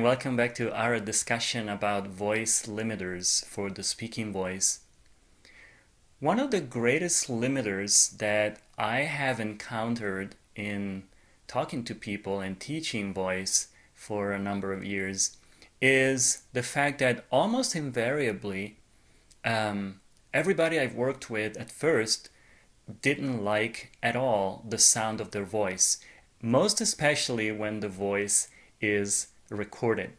and welcome back to our discussion about voice limiters for the speaking voice. One of the greatest limiters that I have encountered in talking to people and teaching voice for a number of years is the fact that almost invariably, everybody I've worked with at first didn't like at all the sound of their voice, most especially when the voice is recorded.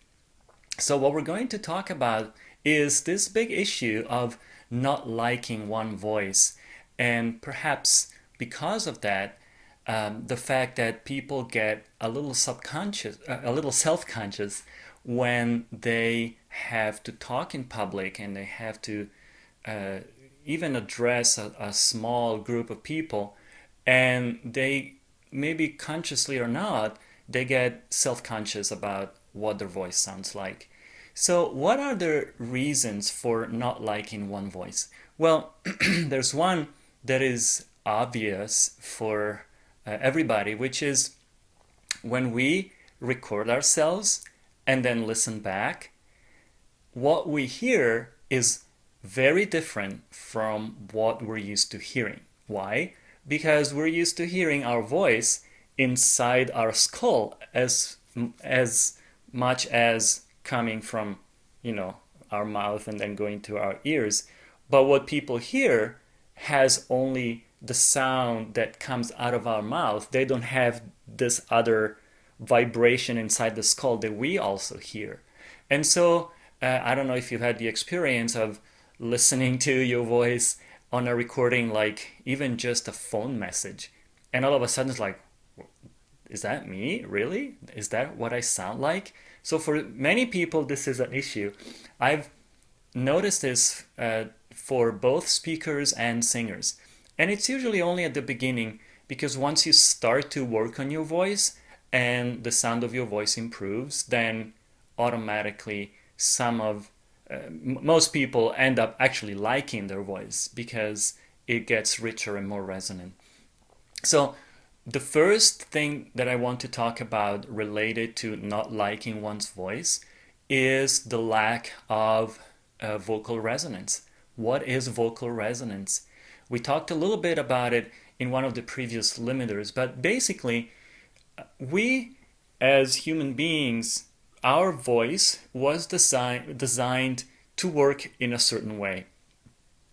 So, what we're going to talk about is this big issue of not liking one voice, and perhaps because of that, the fact that people get a little subconscious, a little self-conscious when they have to talk in public and they have to uh, even address a small group of people, and they maybe consciously or not, they get self-conscious about what their voice sounds like. So, what are the reasons for not liking one voice? Well, there's one that is obvious for everybody, which is when we record ourselves and then listen back, what we hear is very different from what we're used to hearing. Why? Because we're used to hearing our voice inside our skull as much as coming from, our mouth and then going to our ears. But what people hear has only the sound that comes out of our mouth. They don't have this other vibration inside the skull that we also hear. And so I don't know if you've had the experience of listening to your voice on a recording, like even just a phone message, and all of a sudden it's like, is that me? Really? Is that what I sound like? So for many people, this is an issue. I've noticed this for both speakers and singers. And it's usually only at the beginning, because once you start to work on your voice and the sound of your voice improves, then automatically most people end up actually liking their voice because it gets richer and more resonant. So the first thing that I want to talk about related to not liking one's voice is the lack of vocal resonance. What is vocal resonance? We talked a little bit about it in one of the previous limiters, but basically, we as human beings, our voice was designed to work in a certain way.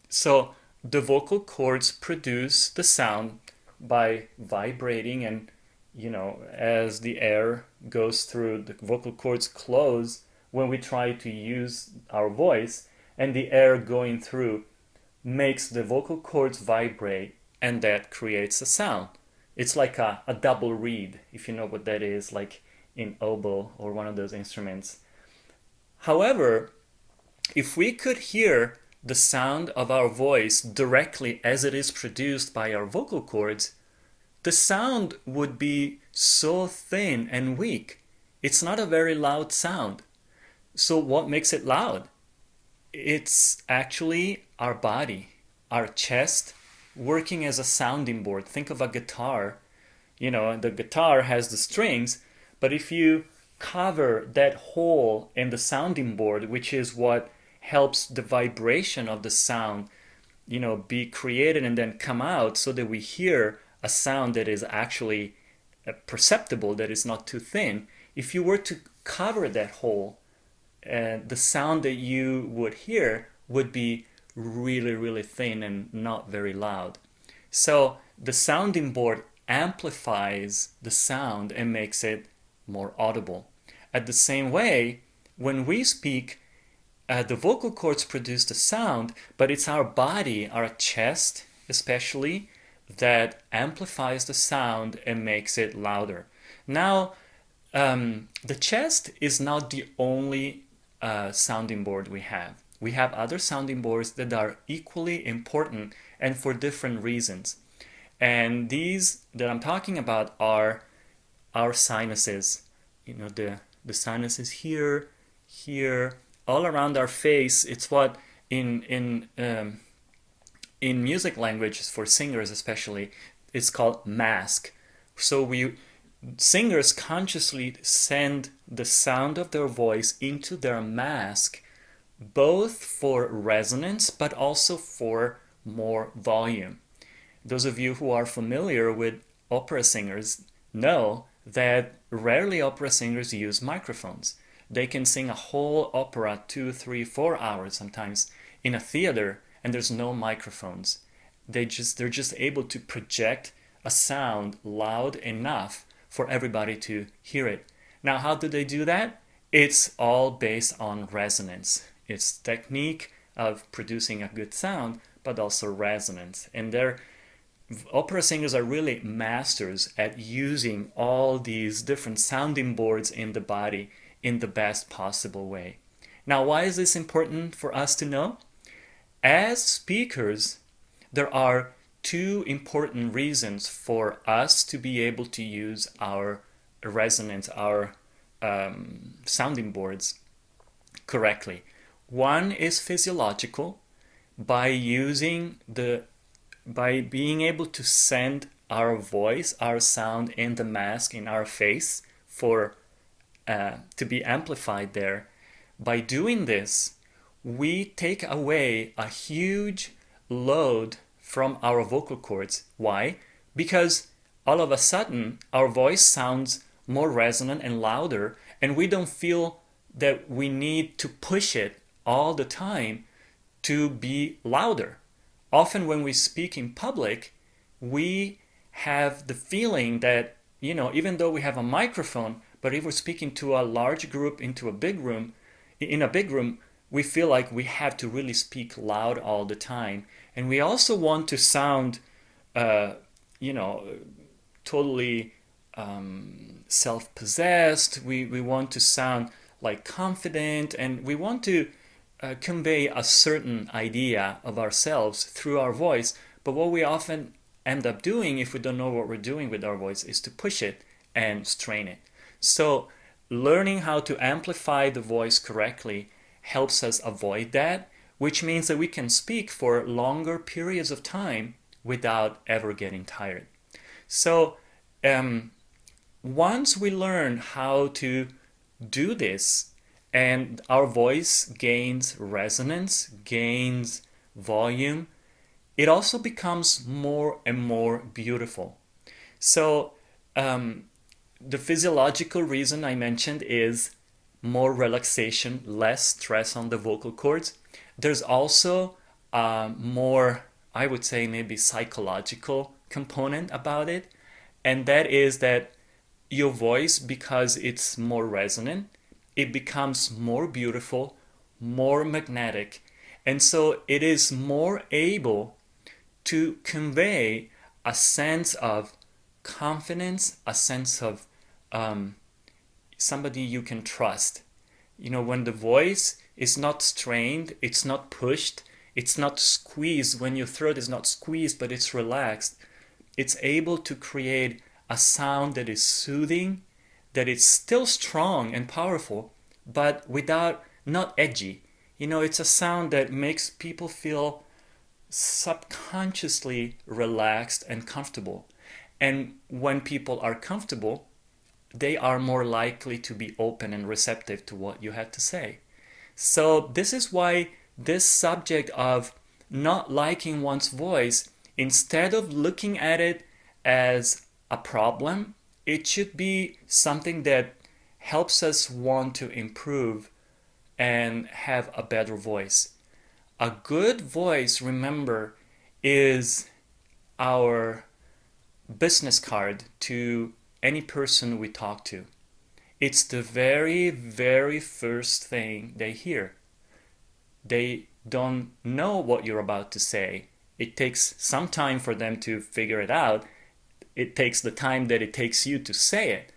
So the vocal cords produce the sound by vibrating, and as the air goes through, the vocal cords close when we try to use our voice, and the air going through makes the vocal cords vibrate, and that creates a sound. It's like a double reed, if you know what that is, like in oboe or one of those instruments. However, if we could hear the sound of our voice directly as it is produced by our vocal cords, the sound would be so thin and weak. It's not a very loud sound. So what makes it loud? It's actually our body, our chest, working as a sounding board. Think of a guitar. The guitar has the strings, but if you cover that hole in the sounding board, which is what helps the vibration of the sound, be created and then come out, so that we hear a sound that is actually perceptible, that is not too thin. If you were to cover that hole, the sound that you would hear would be really, really thin and not very loud. So the sounding board amplifies the sound and makes it more audible. At the same way, when we speak, the vocal cords produce the sound, but it's our body, our chest especially, that amplifies the sound and makes it louder. Now, the chest is not the only sounding board we have. We have other sounding boards that are equally important and for different reasons. And these that I'm talking about are our sinuses. The sinuses here, all around our face. It's what in music languages, for singers especially, it's called mask. So Singers consciously send the sound of their voice into their mask, both for resonance but also for more volume. Those of you who are familiar with opera singers know that rarely opera singers use microphones. They can sing a whole opera 2, 3, 4 hours sometimes in a theater, and there's no microphones. They're just able to project a sound loud enough for everybody to hear it. Now, how do they do that? It's all based on resonance. It's technique of producing a good sound, but also resonance. And opera singers are really masters at using all these different sounding boards in the body in the best possible way. Now, why is this important for us to know? As speakers, there are two important reasons for us to be able to use our resonance, our sounding boards correctly. One is physiological, by being able to send our voice, our sound in the mask in our face to be amplified there. By doing this, we take away a huge load from our vocal cords. Why? Because all of a sudden our voice sounds more resonant and louder, and we don't feel that we need to push it all the time to be louder. Often when we speak in public, we have the feeling that, even though we have a microphone, but if we're speaking to a large group in a big room, we feel like we have to really speak loud all the time. And we also want to sound, totally self-possessed. We want to sound like confident, and we want to convey a certain idea of ourselves through our voice. But what we often end up doing, if we don't know what we're doing with our voice, is to push it and strain it. So learning how to amplify the voice correctly helps us avoid that, which means that we can speak for longer periods of time without ever getting tired. So once we learn how to do this, and our voice gains resonance, gains volume, it also becomes more and more beautiful. So the physiological reason I mentioned is more relaxation, less stress on the vocal cords. There's also more, I would say, maybe psychological component about it, and that is that your voice, because it's more resonant, it becomes more beautiful, more magnetic, and so it is more able to convey a sense of confidence, a sense of somebody you can trust. When the voice is not strained, it's not pushed, it's not squeezed, when your throat is not squeezed but it's relaxed, it's able to create a sound that is soothing, that is still strong and powerful, but not edgy. It's a sound that makes people feel subconsciously relaxed and comfortable. And when people are comfortable, they are more likely to be open and receptive to what you had to say. So this is why this subject of not liking one's voice, instead of looking at it as a problem, it should be something that helps us want to improve and have a better voice. A good voice, remember, is our business card to any person we talk to. It's the very, very first thing they hear. They don't know what you're about to say. It takes some time for them to figure it out. It takes the time that it takes you to say it.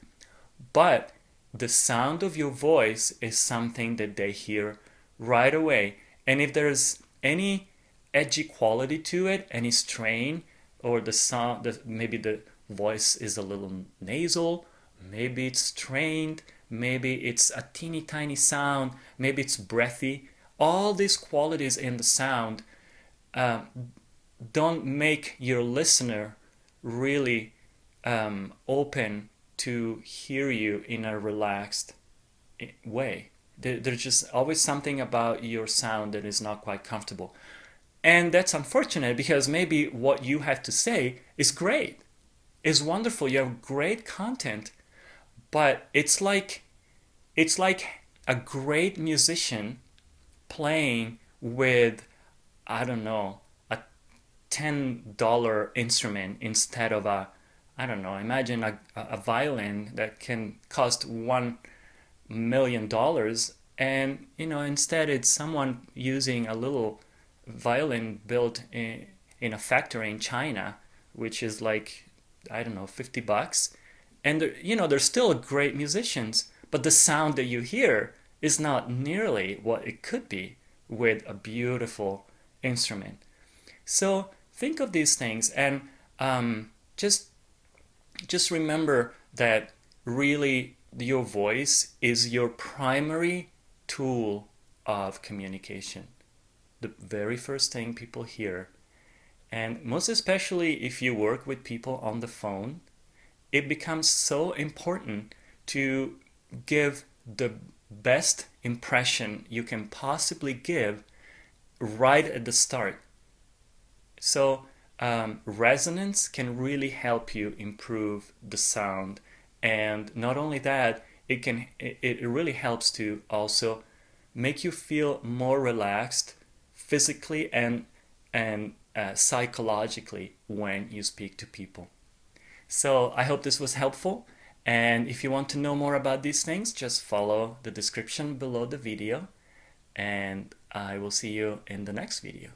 But the sound of your voice is something that they hear right away. And if there's any edgy quality to it, any strain, or the sound, maybe the voice is a little nasal, maybe it's strained, maybe it's a teeny tiny sound, maybe it's breathy, all these qualities in the sound don't make your listener really open to hear you in a relaxed way. There's just always something about your sound that is not quite comfortable. And that's unfortunate because maybe what you have to say is great, is wonderful. You have great content, but it's like a great musician playing with, I don't know, a $10 instrument instead of a, I don't know, imagine a violin that can cost $1 million, and instead it's someone using a little violin built in a factory in China, which is like, I don't know, $50. And they're still great musicians, but the sound that you hear is not nearly what it could be with a beautiful instrument. So think of these things, and just remember that really your voice is your primary tool of communication. The very first thing people hear. And most especially if you work with people on the phone, it becomes so important to give the best impression you can possibly give right at the start. So resonance can really help you improve the sound, and not only that, it really helps to also make you feel more relaxed physically and psychologically when you speak to people. So I hope this was helpful, and if you want to know more about these things, just follow the description below the video, and I will see you in the next video.